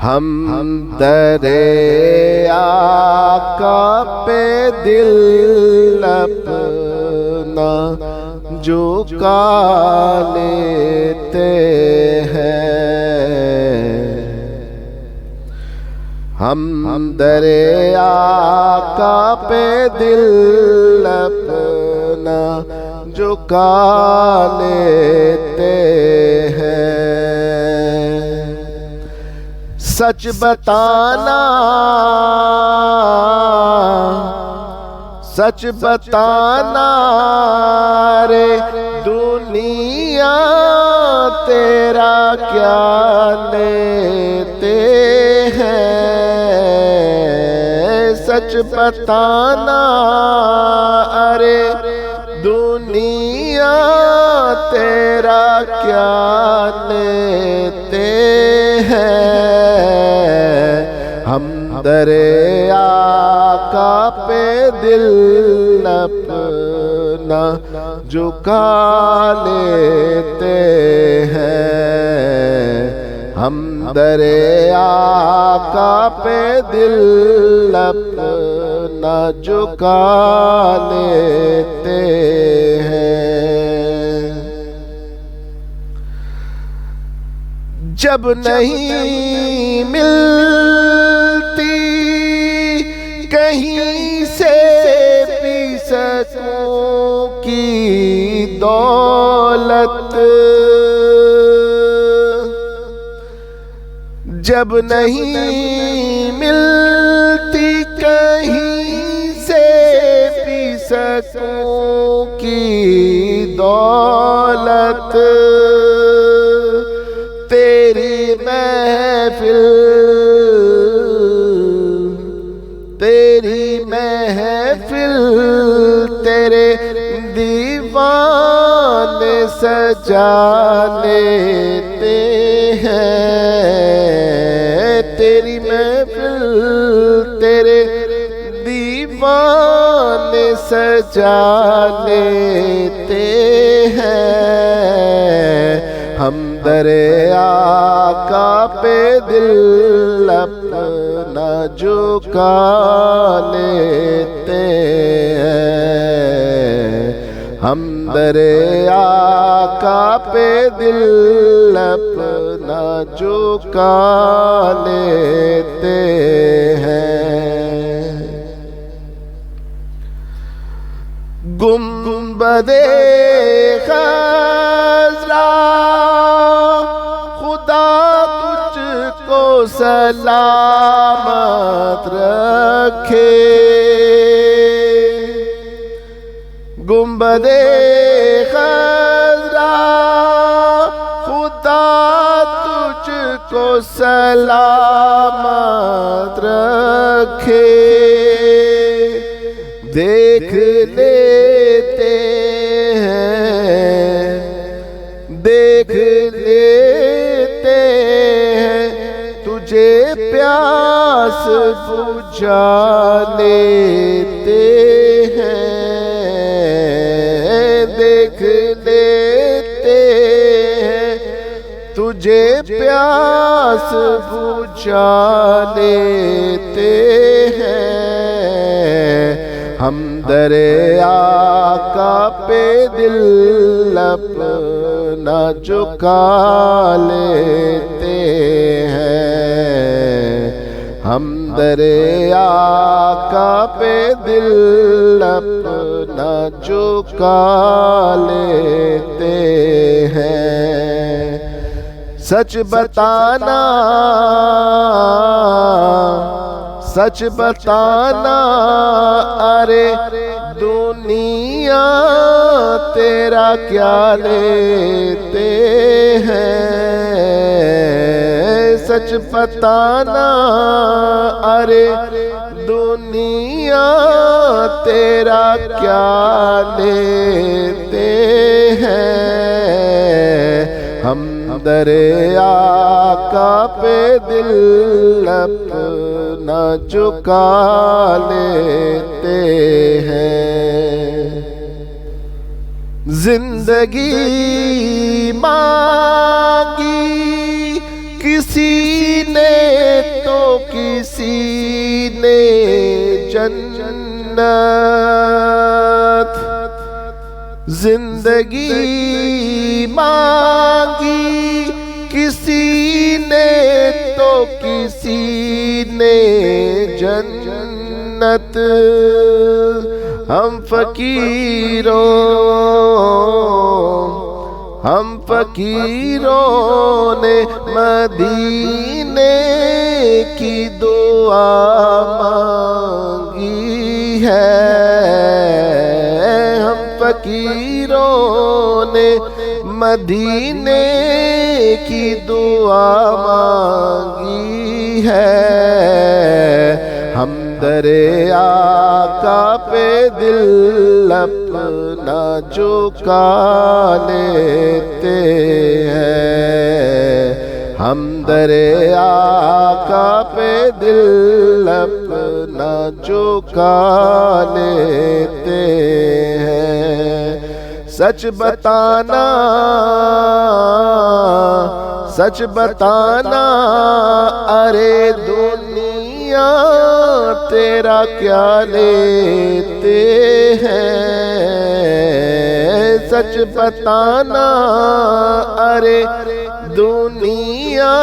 ہم درِ آقا پہ دل اپنا جھکا لیتے ہیں، ہم درِ آقا پہ دل اپنا جھکا لیتے ہیں۔ سچ بتانا سچ بتانا رے دنیا تیرا کیا لیتے ہیں، سچ بتانا ارے دنیا تیرا کیا لیتے ہیں، ہم درِ آقا پہ دل اپنا جھکا لیتے ہیں، ہم درِ آقا پہ دل اپنا جھکا لیتے ہیں۔ جب نہیں ملتی کہیں سے بھی سکوں کی دولت، جب نہیں ملتی کہیں سے بھی سکوں کی دولت، تیری محفل تیرے دیوانے سجا لیتے ہیں، تیری محفل تیرے دیوانے سجا لیتے ہیں، ہم درِ آقا پہ دل اپنا جھکا لیتے ہیں، ہم درِ آقا پہ دل اپنا جھکا لیتے ہیں۔ گنبدِ خضرا خدا تجھ کو سلامت رکھے، گنبدِ خضرا خدا تجھ کو سلامت رکھے، دیکھ لیتے ہیں دیکھ لیتے ہیں تجھے پیاس بجھا لیتے ہیں، دیکھ لیتے ہیں تجھے پیاس بجھا لیتے ہیں، ہم درِ آقا پہ دل اپنا جھکا لیتے ہیں، ہم درِ آقا پہ دل اپنا جھکا لیتے ہیں۔ سچ بتانا سچ بتانا ارے دنیا تیرا کیا لیتے ہیں، سچ بتانا ارے دنیا تیرا کیا لیتے ہیں، ہم درِ آقا پہ دل اپنا جھکا لیتے ہیں۔ زندگی مانگی کسی نے کسی نے جنت زندگی مانگی کسی نے تو کسی نے جنت ہم فقیروں نے مدینے کی دعا مانگی ہے ہم فقیروں نے مدینے کی دعا مانگی ہے ہم در آقا پہ دل اپنا جھکا لیتے ہیں ہم در آقا پہ دل اپنا جھکا لیتے ہیں سچ بتانا ارے دنیا تیرا کیا لیتے ہیں سچ بتانا ارے دنیا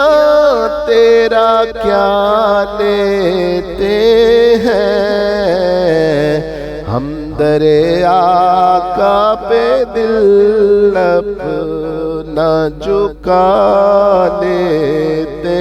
تیرا کیا لیتے ہیں ہم در آقا پہ دل اپنا جھکا لیتے